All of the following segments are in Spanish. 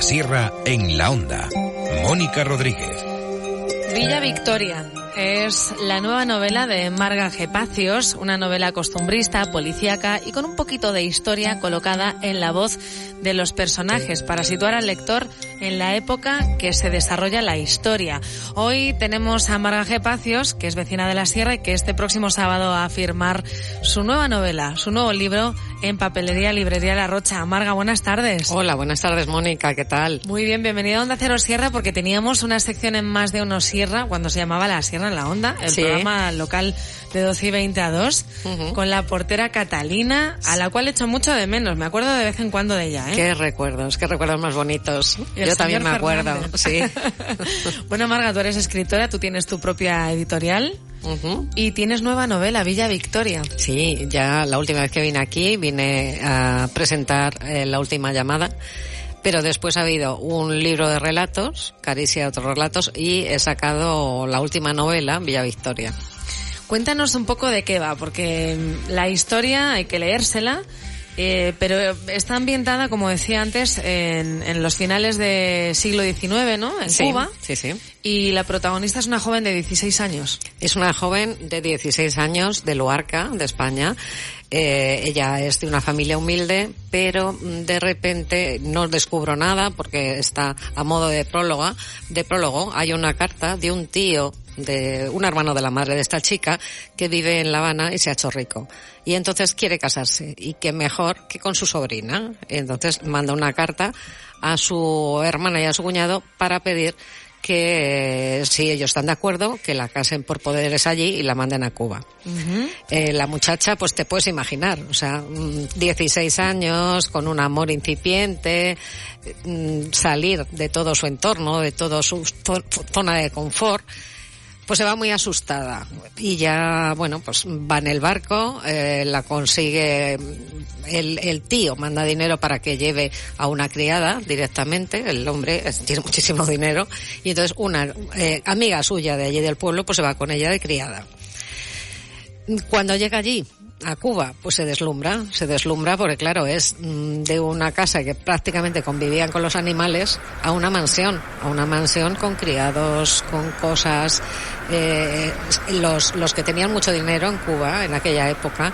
Sierra en la Onda. Mónica Rodríguez. Villa Victoria es la nueva novela de Marga G. Pacios, una novela costumbrista, policíaca y con un poquito de historia colocada en la voz de los personajes para situar al lector en la época que se desarrolla la historia. Hoy tenemos a Marga G. Pacios, que es vecina de la Sierra y que este próximo sábado va a firmar su nueva novela, su nuevo libro en Papelería Librería La Rocha. Marga, buenas tardes. Hola, buenas tardes, Mónica, ¿qué tal? Muy bien, bienvenida a Onda Cero Sierra, porque teníamos una sección en Más de Uno Sierra cuando se llamaba La Sierra en la Onda, el programa local de 12 y 20 a 2, con la portera Catalina, a la cual echo mucho de menos. Me acuerdo de vez en cuando de ella, ¿eh? Qué recuerdos más bonitos. Yo también me acuerdo, sí. Bueno, Marga, tú eres escritora, tú tienes tu propia editorial. Y tienes nueva novela, Villa Victoria. Sí, ya la última vez que vine aquí vine a presentar La Última Llamada, pero después ha habido un libro de relatos, Caricia de otros relatos, y he sacado la última novela, Villa Victoria. Cuéntanos un poco de qué va, porque la historia hay que leérsela, pero está ambientada, como decía antes, en los finales del siglo XIX, ¿no? En Cuba. Sí, sí. Y la protagonista es una joven de 16 años. Es una joven de 16 años de Luarca, de España. Ella es de una familia humilde, pero de repente no descubro nada porque está a modo de prólogo. Hay una carta de un tío, de un hermano de la madre de esta chica, que vive en La Habana y se ha hecho rico. Y entonces quiere casarse, y qué mejor que con su sobrina. Entonces manda una carta a su hermana y a su cuñado para pedir que si ellos están de acuerdo, que la casen por poderes allí y la manden a Cuba. La muchacha, pues te puedes imaginar, o sea, 16 años, con un amor incipiente, salir de todo su entorno, de toda su zona de confort, pues se va muy asustada. Y ya, bueno, pues va en el barco, la consigue, el tío manda dinero para que lleve a una criada directamente, el hombre tiene muchísimo dinero, y entonces una amiga suya de allí del pueblo, pues se va con ella de criada. Cuando llega allí, a Cuba, pues se deslumbra porque claro, es de una casa que prácticamente convivían con los animales a una mansión con criados, con cosas. Los que tenían mucho dinero en Cuba en aquella época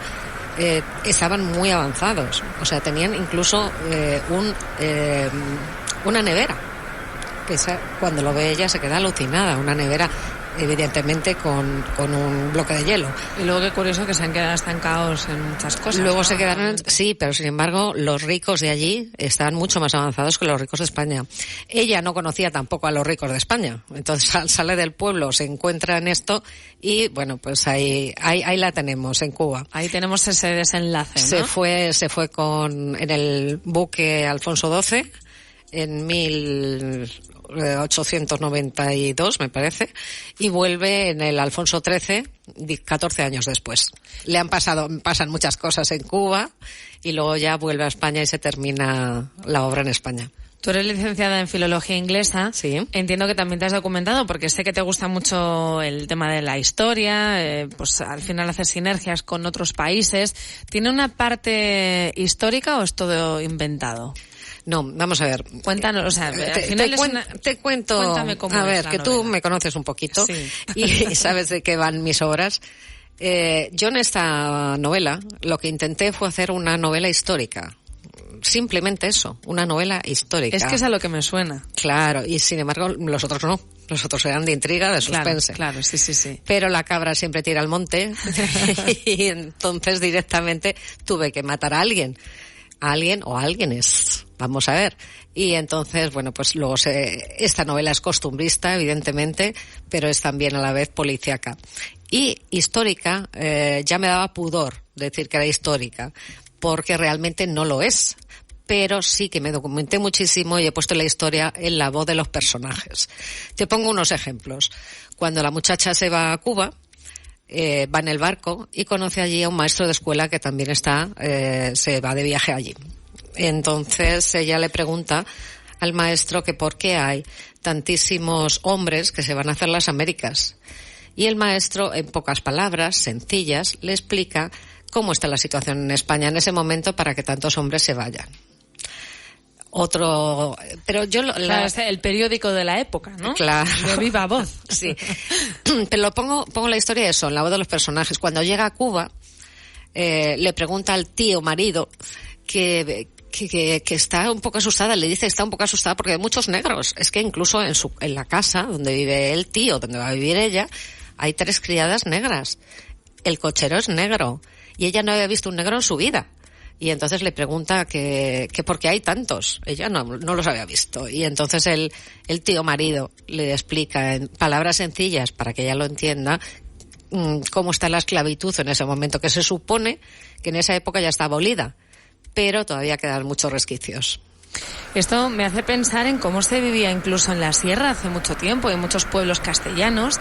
estaban muy avanzados, o sea, tenían incluso una nevera, que cuando lo ve ella se queda alucinada, una nevera evidentemente con un bloque de hielo. Y luego qué curioso que se han quedado estancados en muchas cosas. Luego se quedaron, sí, pero sin embargo los ricos de allí están mucho más avanzados que los ricos de España. Ella no conocía tampoco a los ricos de España, entonces sale del pueblo, se encuentra en esto y bueno, pues ahí la tenemos en Cuba. Ahí tenemos ese desenlace, ¿no? Se fue en el buque Alfonso XII en 1892, me parece, y vuelve en el Alfonso XIII 14 años después. Pasan muchas cosas en Cuba y luego ya vuelve a España y se termina la obra en España. Tú eres licenciada en Filología Inglesa. Sí. Entiendo que también te has documentado porque sé que te gusta mucho el tema de la historia, pues al final hacer sinergias con otros países. ¿Tiene una parte histórica o es todo inventado? No, vamos a ver. Cuéntanos, o sea, te cuento. Cuéntame cómo a ver, es la que novela. Tú me conoces un poquito, sí. y sabes de qué van mis obras. Yo en esta novela lo que intenté fue hacer una novela histórica. Simplemente eso, una novela histórica. Es que es a lo que me suena. Claro, y sin embargo los otros no. Los otros eran de intriga, de suspense. Claro, sí. Pero la cabra siempre tira al monte y entonces directamente tuve que matar a alguien o alguienes, vamos a ver. Y entonces, bueno, pues luego esta novela es costumbrista, evidentemente, pero es también a la vez policíaca. Y histórica, ya me daba pudor decir que era histórica, porque realmente no lo es. Pero sí que me documenté muchísimo y he puesto la historia en la voz de los personajes. Te pongo unos ejemplos. Cuando la muchacha se va a Cuba, va en el barco y conoce allí a un maestro de escuela que también se va de viaje allí. Entonces ella le pregunta al maestro que por qué hay tantísimos hombres que se van a hacer las Américas. Y el maestro, en pocas palabras, sencillas, le explica cómo está la situación en España en ese momento para que tantos hombres se vayan. Pero yo Claro, es el periódico de la época, ¿no? Claro. De viva voz. Sí. Pero pongo la historia de eso, en la voz de los personajes. Cuando llega a Cuba, le pregunta al tío marido que está un poco asustada, le dice que está un poco asustada porque hay muchos negros. Es que incluso en la casa donde vive el tío, donde va a vivir ella, hay 3 criadas negras. El cochero es negro y ella no había visto un negro en su vida. Y entonces le pregunta que por qué hay tantos. Ella no los había visto. Y entonces el tío marido le explica en palabras sencillas para que ella lo entienda cómo está la esclavitud en ese momento, que se supone que en esa época ya está abolida, pero todavía quedan muchos resquicios. Esto me hace pensar en cómo se vivía incluso en la sierra hace mucho tiempo, en muchos pueblos castellanos,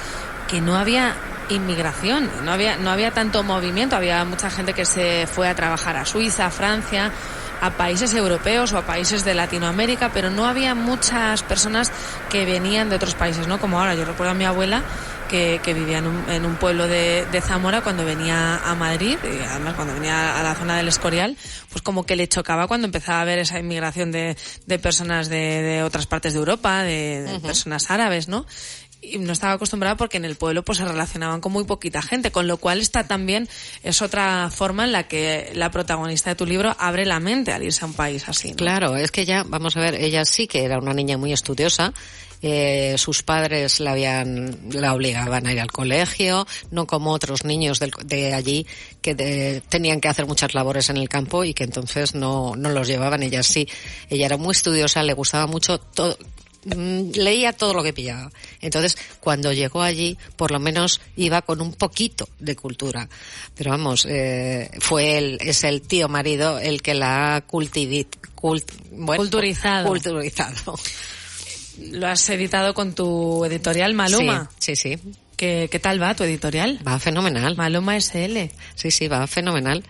que no había inmigración, no había tanto movimiento, había mucha gente que se fue a trabajar a Suiza, a Francia, a países europeos o a países de Latinoamérica, pero no había muchas personas que venían de otros países, ¿no? Como ahora, yo recuerdo a mi abuela que vivía en un pueblo de Zamora cuando venía a Madrid, y además cuando venía a la zona del Escorial, pues como que le chocaba cuando empezaba a ver esa inmigración de personas de otras partes de Europa, de personas árabes, ¿no? Y no estaba acostumbrada porque en el pueblo pues se relacionaban con muy poquita gente, con lo cual esta también es otra forma en la que la protagonista de tu libro abre la mente al irse a un país así, ¿no? Claro, es que ella sí que era una niña muy estudiosa. Sus padres la obligaban a ir al colegio, no como otros niños de allí que tenían que hacer muchas labores en el campo y que entonces no los llevaban. Ella sí, ella era muy estudiosa, le gustaba mucho todo. Leía todo lo que pillaba. Entonces, cuando llegó allí, por lo menos iba con un poquito de cultura. Pero vamos, es el tío marido el que la ha culturizado. Lo has editado con tu editorial Maluma. Sí. ¿Qué tal va tu editorial? Va fenomenal. Maluma SL. Sí, va fenomenal.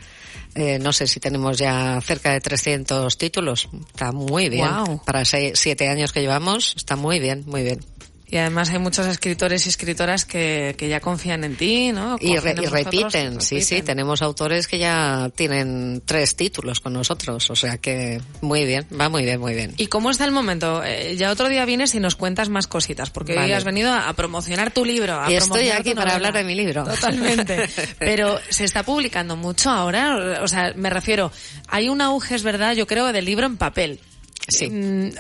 No sé si tenemos ya cerca de 300 títulos. Está muy bien. Wow. Para 7 años que llevamos, está muy bien, muy bien. Y además hay muchos escritores y escritoras que ya confían en ti, ¿no? Y repiten, sí, tenemos autores que ya tienen 3 títulos con nosotros, o sea que muy bien, va muy bien, muy bien. ¿Y cómo está el momento? Ya otro día vienes y nos cuentas más cositas, porque hoy has venido a promocionar tu libro. Y estoy aquí para hablar de mi libro. Totalmente. Pero se está publicando mucho ahora, o sea, me refiero, hay un auge, es verdad, yo creo, del libro en papel. Sí.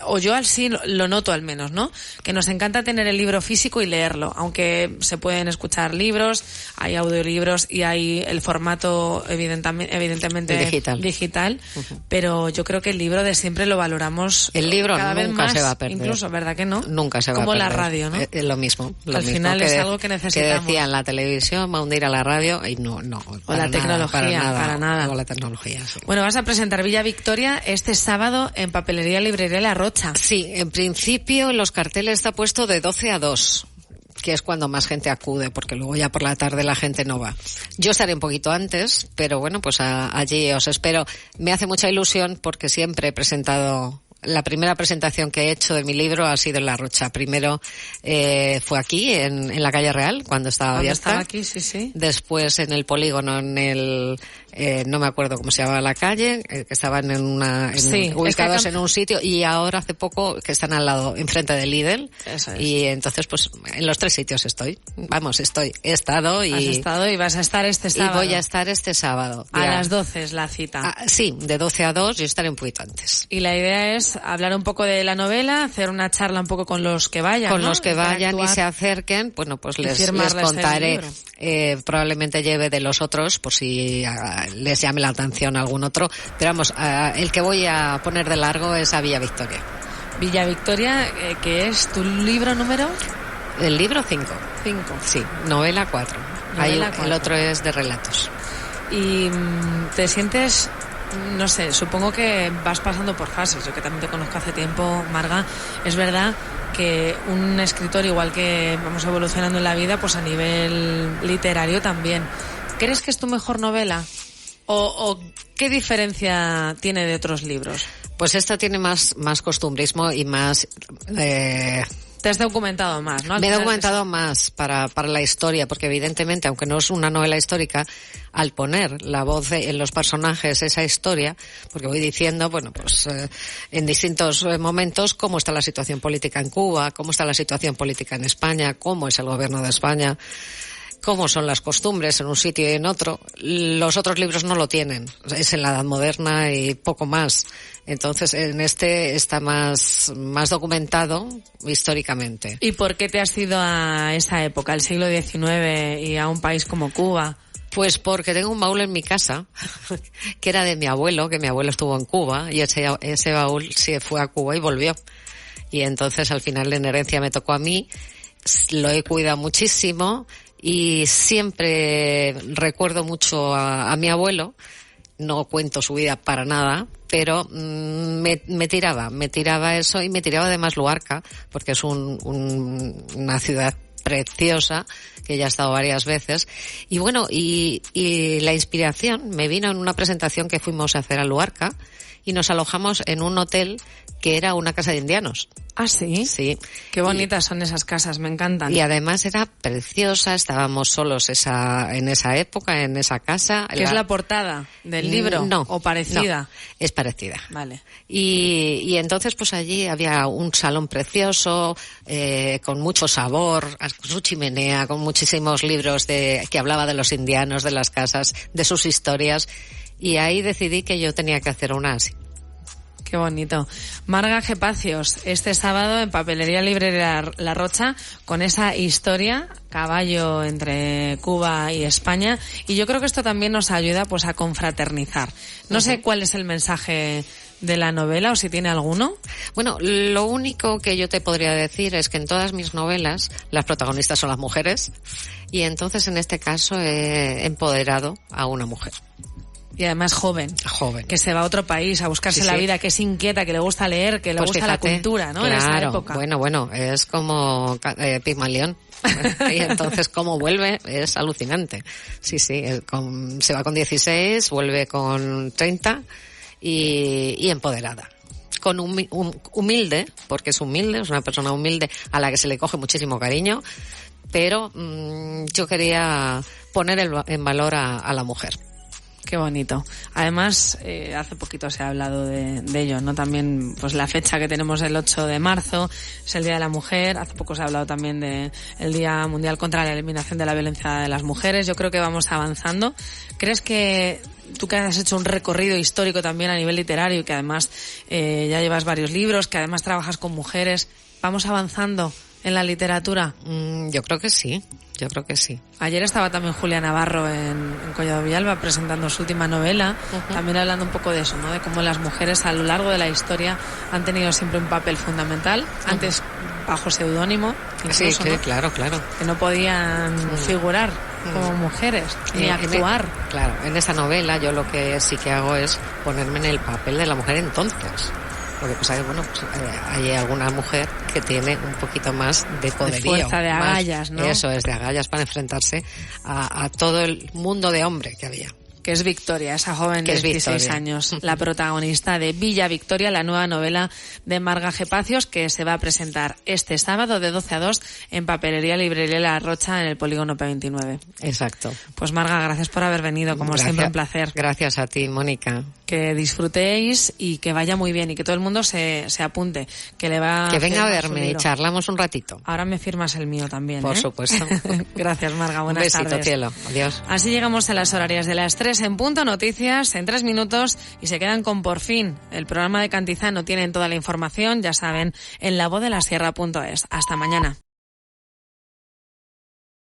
O yo así lo noto al menos, ¿no? Que nos encanta tener el libro físico y leerlo, aunque se pueden escuchar libros, hay audiolibros y hay el formato evidentemente digital, pero yo creo que el libro de siempre lo valoramos. El libro cada vez nunca más, se va a perder. Incluso, ¿verdad que no? Nunca se va a perder. Como la radio, ¿no? Lo mismo. Al final es algo que necesitamos. Que decían, la televisión va a hundir a la radio y no. O la tecnología, para nada. O la tecnología, sí. Bueno, vas a presentar Villa Victoria este sábado en Papelería Librería La Rocha. Sí, en principio en los carteles está puesto de 12 a 2, que es cuando más gente acude, porque luego ya por la tarde la gente no va. Yo estaré un poquito antes, pero bueno, pues allí os espero. Me hace mucha ilusión porque siempre he presentado... La primera presentación que he hecho de mi libro ha sido en La Rocha. Primero fue aquí, en la calle Real, cuando estaba abierta. Estaba aquí, sí. Después en el polígono, no me acuerdo cómo se llamaba la calle, que estaban ubicados en un sitio, y ahora hace poco que están al lado, enfrente del Lidl. Eso es. Y entonces pues en los 3 sitios estoy. He estado y... Has estado y vas a estar este sábado. Y voy a estar este sábado. A las 12 es la cita. Sí, de 12 a 2, yo estaré un poquito antes. Y la idea es hablar un poco de la novela, hacer una charla un poco con los que vayan, Con ¿no? los que vayan y se acerquen, bueno, pues les contaré. Probablemente lleve de los otros, por si les llame la atención algún otro. Pero vamos, el que voy a poner de largo es a Villa Victoria. Villa Victoria, que es tu libro número... El libro 5. 5. Sí, novela 4. El otro es de relatos. Y te sientes... No sé, supongo que vas pasando por fases. Yo que también te conozco hace tiempo, Marga, es verdad que un escritor, igual que vamos evolucionando en la vida, pues a nivel literario también. ¿Crees que es tu mejor novela? ¿O qué diferencia tiene de otros libros? Pues esta tiene más costumbrismo y más Te has documentado más, ¿no? Me he documentado más para la historia, porque evidentemente, aunque no es una novela histórica, al poner la voz en los personajes esa historia, porque voy diciendo, bueno, pues en distintos momentos cómo está la situación política en Cuba, cómo está la situación política en España, cómo es el gobierno de España, cómo son las costumbres en un sitio y en otro. Los otros libros no lo tienen. Es en la Edad Moderna y poco más. Entonces, en este está más documentado históricamente. ¿Y por qué te has ido a esa época, al siglo XIX, y a un país como Cuba? Pues porque tengo un baúl en mi casa, que era de mi abuelo, que mi abuelo estuvo en Cuba, y ese baúl se fue a Cuba y volvió. Y entonces, al final, en herencia me tocó a mí. Lo he cuidado muchísimo. Y siempre recuerdo mucho a mi abuelo, no cuento su vida para nada, pero me tiraba eso, y me tiraba además Luarca, porque es una ciudad preciosa, que ya he estado varias veces. Y bueno, y la inspiración me vino en una presentación que fuimos a hacer a Luarca, y nos alojamos en un hotel que era una casa de indianos. ¿Ah, sí? Sí. Qué bonitas son esas casas, me encantan. Y además era preciosa, estábamos solos en esa época, en esa casa. ¿Qué es la portada del libro? No. ¿O parecida? No, es parecida. Vale. Y entonces pues allí había un salón precioso, con mucho sabor, con su chimenea, con muchísimos libros que hablaba de los indianos, de las casas, de sus historias. Y ahí decidí que yo tenía que hacer una así. Qué bonito. Marga Gepacios, este sábado en Papelería Librería La Rocha, con esa historia, caballo entre Cuba y España. Y yo creo que esto también nos ayuda pues a confraternizar. No sé cuál es el mensaje de la novela, o si tiene alguno. Bueno, lo único que yo te podría decir es que en todas mis novelas las protagonistas son las mujeres, y entonces en este caso he empoderado a una mujer. Y además joven. Que se va a otro país a buscarse la vida, que es inquieta, que le gusta leer, que le gusta fíjate, la cultura, ¿no? Claro, en esa época. Bueno, es como Pigmalión. Y entonces cómo vuelve es alucinante. Sí, se va con 16, vuelve con 30 y empoderada. Con humilde, porque es humilde, es una persona humilde a la que se le coge muchísimo cariño, pero yo quería poner en valor a la mujer. Qué bonito. Además, hace poquito se ha hablado de ello, ¿no? También, pues la fecha que tenemos el 8 de marzo es el Día de la Mujer. Hace poco se ha hablado también de el Día Mundial contra la Eliminación de la Violencia de las Mujeres. Yo creo que vamos avanzando. ¿Crees que tú, que has hecho un recorrido histórico también a nivel literario y que además ya llevas varios libros, que además trabajas con mujeres, vamos avanzando en la literatura? Yo creo que sí. Ayer estaba también Julia Navarro en Collado Villalba presentando su última novela, también hablando un poco de eso, ¿no? De cómo las mujeres a lo largo de la historia han tenido siempre un papel fundamental, antes bajo seudónimo, sí, ¿no? claro. Que no podían figurar como mujeres, ni actuar. Claro, en esa novela yo lo que sí que hago es ponerme en el papel de la mujer entonces. Porque pues hay alguna mujer que tiene un poquito más de poderío. De fuerza, de agallas, ¿no? Eso es, de agallas para enfrentarse a todo el mundo de hombre que había. Que es Victoria, esa joven de 16 años, la protagonista de Villa Victoria, la nueva novela de Marga Gepacios, que se va a presentar este sábado de 12 a 2 en Papelería Librería La Rocha, en el Polígono P29. Exacto. Pues Marga, gracias por haber venido, como siempre un placer. Gracias a ti, Mónica. Que disfrutéis y que vaya muy bien y que todo el mundo se apunte, que le va que venga a verme y charlamos un ratito. Ahora me firmas el mío también, Por supuesto. Gracias, Marga, buenas tardes. Un besito, cielo. Adiós. Así llegamos a las horarias de las 3 en punto, noticias en 3 minutos y se quedan con Por Fin. El programa de Cantizano. Tienen toda la información, ya saben, en lavodelasierra.es. Hasta mañana.